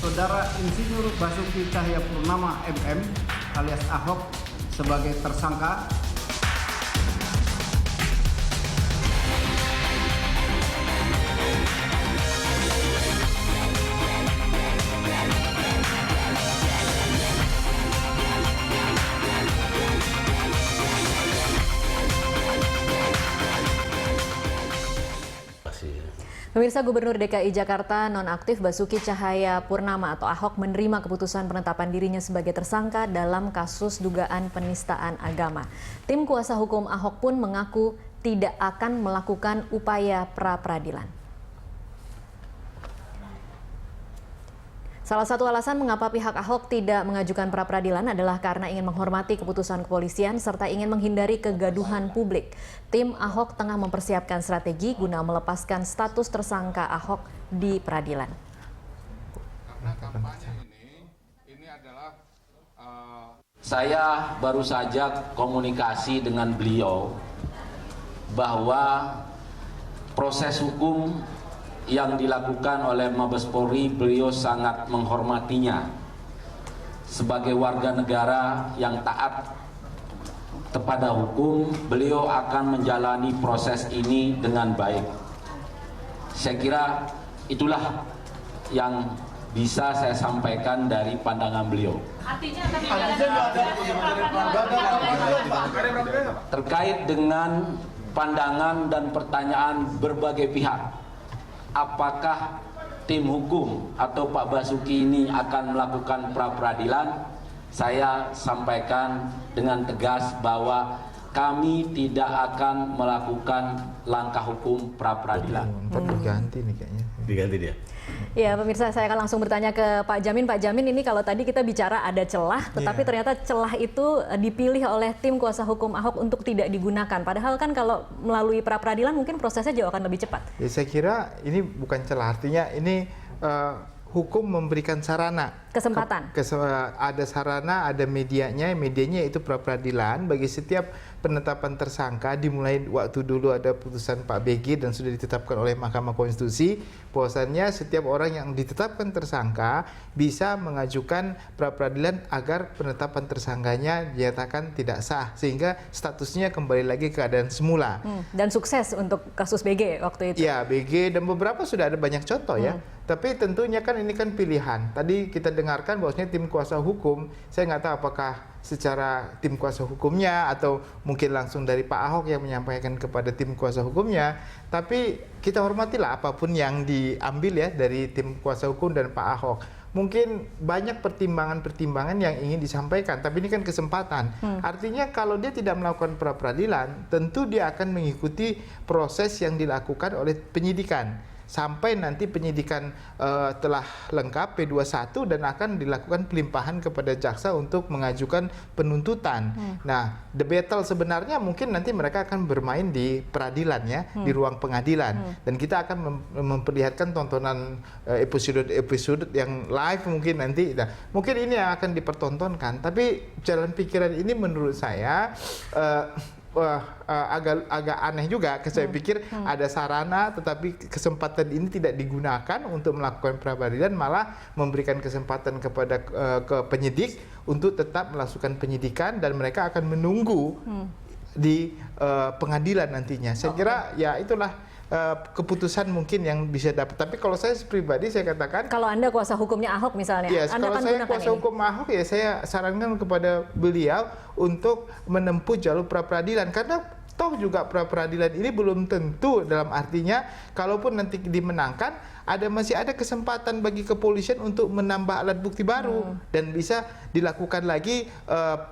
Saudara Insinyur Basuki Cahayapurnama MM alias Ahok sebagai tersangka. Pemirsa, Gubernur DKI Jakarta nonaktif Basuki Cahayapurnama atau Ahok menerima keputusan penetapan dirinya sebagai tersangka dalam kasus dugaan penistaan agama. Tim kuasa hukum Ahok pun mengaku tidak akan melakukan upaya pra-peradilan. Salah satu alasan mengapa pihak Ahok tidak mengajukan pra-peradilan adalah karena ingin menghormati keputusan kepolisian serta ingin menghindari kegaduhan publik. Tim Ahok tengah mempersiapkan strategi guna melepaskan status tersangka Ahok di peradilan. Karena kampanye ini adalah saya baru saja komunikasi dengan beliau bahwa proses hukum yang dilakukan oleh Mabes Polri, beliau sangat menghormatinya. Sebagai warga negara yang taat kepada hukum, beliau akan menjalani proses ini dengan baik. Saya kira itulah yang bisa saya sampaikan dari pandangan beliau. Artinya Terkait dengan pandangan dan pertanyaan berbagai pihak, apakah tim hukum atau Pak Basuki ini akan melakukan pra-peradilan? Saya sampaikan dengan tegas bahwa kami tidak akan melakukan langkah hukum pra-peradilan. Diganti nih kayaknya. Diganti dia. Ya, pemirsa, saya akan langsung bertanya ke Pak Jamin. Pak Jamin, ini kalau tadi kita bicara ada celah, tetapi ternyata celah itu dipilih oleh tim kuasa hukum Ahok untuk tidak digunakan. Padahal kan kalau melalui pra-peradilan mungkin prosesnya jauh akan lebih cepat. Ya, saya kira ini bukan celah, artinya ini hukum memberikan sarana. Kesempatan. Ada sarana, ada medianya itu pra-peradilan bagi setiap penetapan tersangka, dimulai waktu dulu ada putusan Pak BG dan sudah ditetapkan oleh Mahkamah Konstitusi bahwasannya setiap orang yang ditetapkan tersangka bisa mengajukan pra-peradilan agar penetapan tersangkanya dinyatakan tidak sah sehingga statusnya kembali lagi ke keadaan semula. Dan sukses untuk kasus BG waktu itu. Ya, BG dan beberapa sudah ada banyak contoh ya. Tapi tentunya kan ini kan pilihan. Tadi kita dengarkan bahwasanya tim kuasa hukum, saya nggak tahu apakah secara tim kuasa hukumnya atau mungkin langsung dari Pak Ahok yang menyampaikan kepada tim kuasa hukumnya, tapi kita hormatilah apapun yang diambil ya dari tim kuasa hukum dan Pak Ahok. Mungkin banyak pertimbangan-pertimbangan yang ingin disampaikan, tapi ini kan kesempatan. Artinya kalau dia tidak melakukan pra-peradilan, tentu dia akan mengikuti proses yang dilakukan oleh penyidikan. Sampai nanti penyidikan telah lengkap P21 dan akan dilakukan pelimpahan kepada jaksa untuk mengajukan penuntutan. Nah, the battle sebenarnya mungkin nanti mereka akan bermain di peradilan ya, di ruang pengadilan. Dan kita akan memperlihatkan tontonan episode yang live mungkin nanti. Nah, mungkin ini yang akan dipertontonkan. Tapi jalan pikiran ini menurut saya agak aneh juga. Saya pikir ada sarana tetapi kesempatan ini tidak digunakan untuk melakukan pra-peradilan, malah memberikan kesempatan kepada ke penyidik untuk tetap melakukan penyidikan dan mereka akan menunggu di pengadilan nantinya. Saya kira ya itulah keputusan mungkin yang bisa dapat. Tapi kalau saya pribadi saya katakan, kalau Anda kuasa hukumnya Ahok misalnya, ya, Anda kalau akan saya gunakan kuasa ini? hukum Ahok ya saya sarankan kepada beliau untuk menempuh jalur pra-peradilan karena toh juga pra-peradilan ini belum tentu, dalam artinya kalaupun nanti dimenangkan masih ada kesempatan bagi kepolisian untuk menambah alat bukti baru dan bisa dilakukan lagi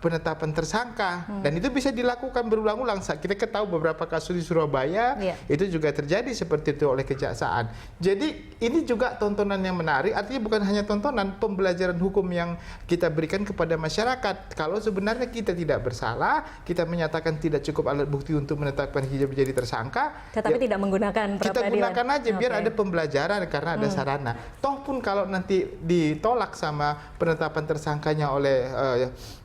penetapan tersangka dan itu bisa dilakukan berulang-ulang. Kita ketahui beberapa kasus di Surabaya itu juga terjadi seperti itu oleh kejaksaan. Jadi ini juga tontonan yang menarik, artinya bukan hanya tontonan, pembelajaran hukum yang kita berikan kepada masyarakat. Kalau sebenarnya kita tidak bersalah, kita menyatakan tidak cukup alat bukti untuk menetapkan kita menjadi tersangka, tetapi tidak menggunakan kita pra-peradilan. gunakan aja biar ada pembelajaran negara karena ada sarana. Toh pun kalau nanti ditolak sama penetapan tersangkanya oleh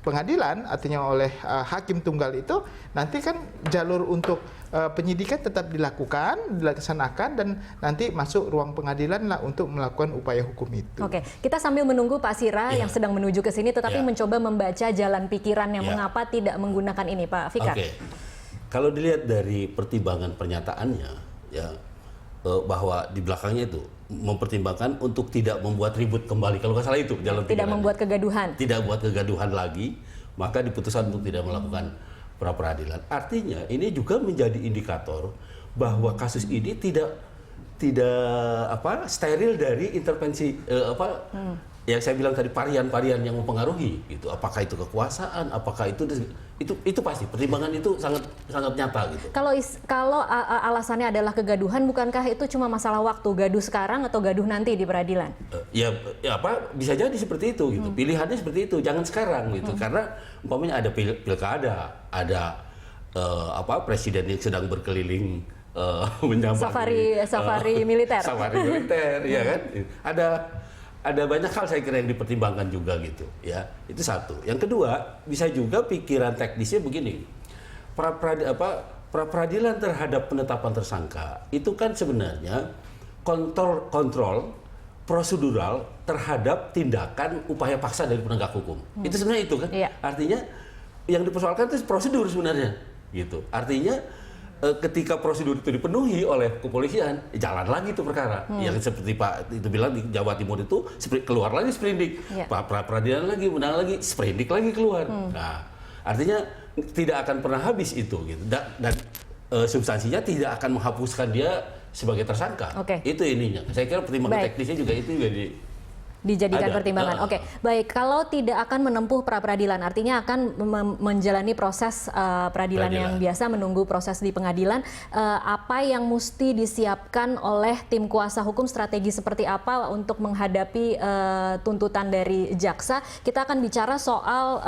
pengadilan, artinya oleh hakim tunggal itu, nanti kan jalur untuk penyidikan tetap dilaksanakan dan nanti masuk ruang pengadilan lah untuk melakukan upaya hukum itu. Oke, kita sambil menunggu Pak Sira yang sedang menuju ke sini, tetapi mencoba membaca jalan pikirannya mengapa tidak menggunakan ini, Pak Fikar. Oke, kalau dilihat dari pertimbangan pernyataannya, ya bahwa di belakangnya itu mempertimbangkan untuk tidak membuat ribut kembali. Kalau nggak salah itu jalan Tidak membuat kegaduhan. Tidak buat kegaduhan lagi, maka diputuskan untuk tidak melakukan pra peradilan. Artinya ini juga menjadi indikator bahwa kasus ini tidak steril dari intervensi yang saya bilang tadi varian-varian yang mempengaruhi gitu. Apakah itu kekuasaan, apakah itu pasti pertimbangan itu sangat nyata gitu. Kalau alasannya adalah kegaduhan, bukankah itu cuma masalah waktu, gaduh sekarang atau gaduh nanti di peradilan? Bisa jadi seperti itu gitu. Pilihannya seperti itu, jangan sekarang gitu. Karena umpamanya ada pilkada, ada presiden yang sedang berkeliling safari militer. Safari militer, ya kan? Ada banyak hal saya kira yang dipertimbangkan juga gitu, ya. Itu satu. Yang kedua, bisa juga pikiran teknisnya begini. Pra peradilan terhadap penetapan tersangka itu kan sebenarnya kontrol prosedural terhadap tindakan upaya paksa dari penegak hukum. Itu sebenarnya itu kan. Iya. Artinya yang dipersoalkan itu prosedur sebenarnya, gitu. Artinya ketika prosedur itu dipenuhi oleh kepolisian, jalan lagi itu perkara. Yang seperti Pak itu bilang di Jawa Timur itu keluar lagi sprindik, pra peradilan lagi, menang lagi, sprindik lagi keluar. Nah, artinya tidak akan pernah habis itu, gitu. Dan substansinya tidak akan menghapuskan dia sebagai tersangka. Itu ininya. Saya kira pertimbangan teknisnya juga itu juga dijadikan pertimbangan. Oke, baik. Kalau tidak akan menempuh pra peradilan, artinya akan menjalani proses peradilan yang biasa, menunggu proses di pengadilan. Apa yang mesti disiapkan oleh tim kuasa hukum, strategi seperti apa untuk menghadapi tuntutan dari jaksa? Kita akan bicara soal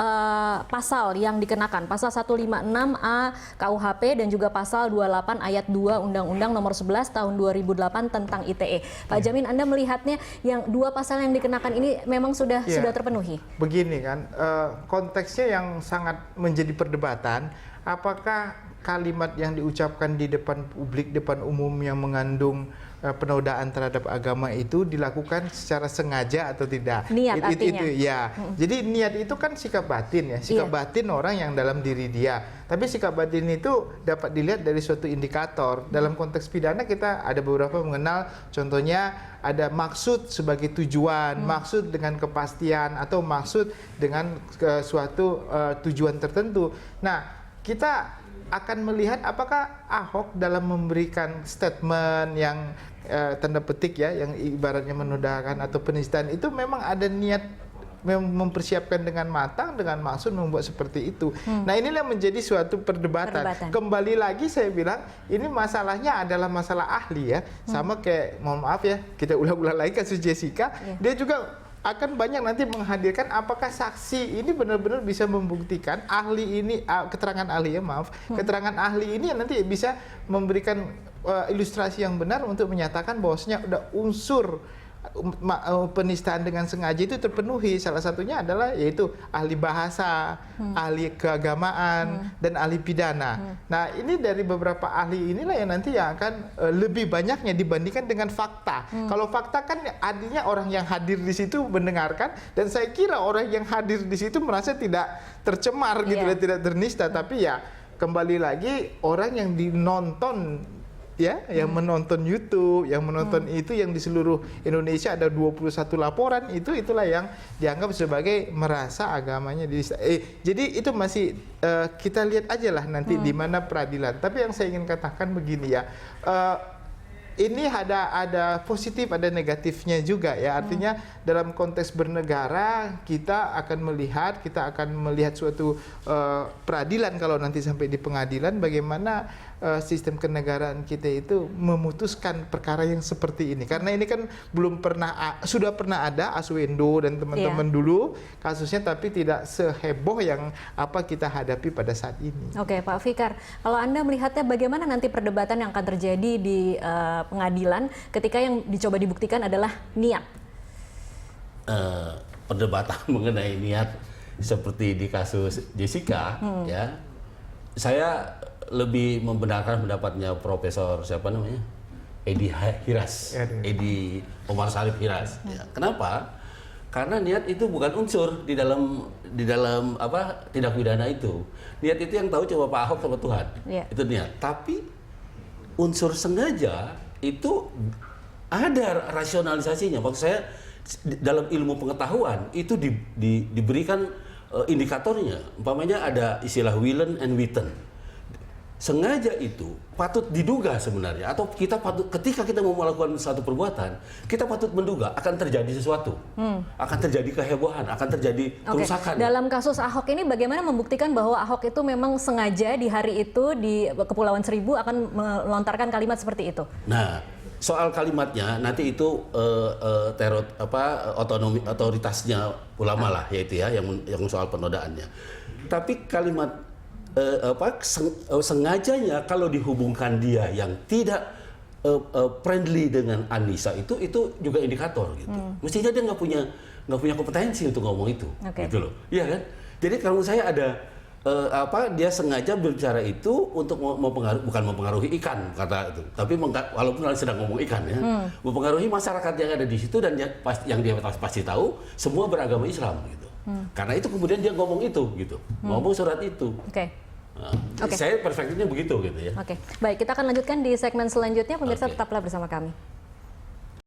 pasal yang dikenakan, pasal 156A KUHP dan juga pasal 28 ayat 2 Undang-Undang Nomor 11 Tahun 2008 tentang ITE. Pak Jamin, Anda melihatnya yang dua pasal yang dikenakan ini memang sudah terpenuhi? Begini kan, konteksnya yang sangat menjadi perdebatan, apakah kalimat yang diucapkan di depan publik, depan umum yang mengandung penodaan terhadap agama itu dilakukan secara sengaja atau tidak? Niat artinya. Jadi niat itu kan sikap batin ya, sikap batin orang yang dalam diri dia. Tapi sikap batin itu dapat dilihat dari suatu indikator. Dalam konteks pidana kita ada beberapa mengenal, contohnya ada maksud sebagai tujuan, maksud dengan kepastian, atau maksud dengan suatu tujuan tertentu. Nah, kita akan melihat apakah Ahok dalam memberikan statement yang tanda petik ya, yang ibaratnya menodaikan atau penistaan itu memang ada niat mempersiapkan dengan matang dengan maksud membuat seperti itu. Nah, inilah menjadi suatu perdebatan. Kembali lagi saya bilang ini masalahnya adalah masalah ahli ya. Sama kayak, mohon maaf ya, kita ulang-ulang lagi kasus Jessica, dia juga akan banyak nanti menghadirkan apakah saksi ini benar-benar bisa membuktikan ahli ini, keterangan ahli ya keterangan ahli ini nanti bisa memberikan ilustrasi yang benar untuk menyatakan bahwasanya udah unsur penistaan dengan sengaja itu terpenuhi. Salah satunya adalah yaitu ahli bahasa, ahli keagamaan, dan ahli pidana. Nah, ini dari beberapa ahli inilah yang nanti yang akan lebih banyaknya dibandingkan dengan fakta. Kalau fakta kan artinya orang yang hadir di situ mendengarkan, dan saya kira orang yang hadir di situ merasa tidak tercemar gitu, tidak ternista. Tapi ya kembali lagi orang yang dinonton ya, yang menonton YouTube, yang menonton itu, yang di seluruh Indonesia ada 21 laporan, itulah yang dianggap sebagai merasa agamanya jadi itu masih kita lihat aja lah nanti di mana peradilan. Tapi yang saya ingin katakan begini ya, ini ada positif, ada negatifnya juga ya. Artinya dalam konteks bernegara kita akan melihat suatu peradilan kalau nanti sampai di pengadilan, bagaimana sistem kenegaraan kita itu memutuskan perkara yang seperti ini. Karena ini kan sudah pernah ada Aswendo dan teman-teman dulu kasusnya, tapi tidak seheboh yang apa kita hadapi pada saat ini. Oke, Pak Fikar, kalau Anda melihatnya bagaimana nanti perdebatan yang akan terjadi di pengadilan ketika yang dicoba dibuktikan adalah niat? Perdebatan mengenai niat seperti di kasus Jessica, ya, saya lebih membenarkan pendapatnya Profesor siapa namanya, Edi Hiras, Edi Omar Sharif Hiras. Ya. Kenapa? Karena niat itu bukan unsur di dalam apa tindak pidana itu. Niat itu yang tahu cuma Pak Ahok sama Tuhan. Yeah. Itu niat. Tapi unsur sengaja itu ada rasionalisasinya. Maksud saya dalam ilmu pengetahuan itu diberikan indikatornya. Umpamanya ada istilah willen and witten. Sengaja itu patut diduga sebenarnya, atau kita patut ketika kita mau melakukan satu perbuatan, kita patut menduga akan terjadi sesuatu, akan terjadi kehebohan, akan terjadi kerusakan. Dalam kasus Ahok ini bagaimana membuktikan bahwa Ahok itu memang sengaja di hari itu di Kepulauan Seribu akan melontarkan kalimat seperti itu? Nah, soal kalimatnya nanti itu otoritasnya ulama lah, yaitu ya yang soal penodaannya. Tapi kalimat sengajanya kalau dihubungkan dia yang tidak friendly dengan Anissa itu juga indikator gitu. Mestinya dia nggak punya kompetensi untuk ngomong itu, gitu loh. Iya kan? Jadi kalau saya ada dia sengaja berbicara itu untuk bukan mempengaruhi ikan kata itu, tapi walaupun sedang ngomong ikan ya, mempengaruhi masyarakat yang ada di situ dan yang dia pasti tahu semua beragama Islam gitu. Karena itu kemudian dia ngomong itu gitu, ngomong surat itu. Nah, saya perspektifnya begitu gitu ya. Baik, kita akan lanjutkan di segmen selanjutnya. Pemirsa tetaplah bersama kami.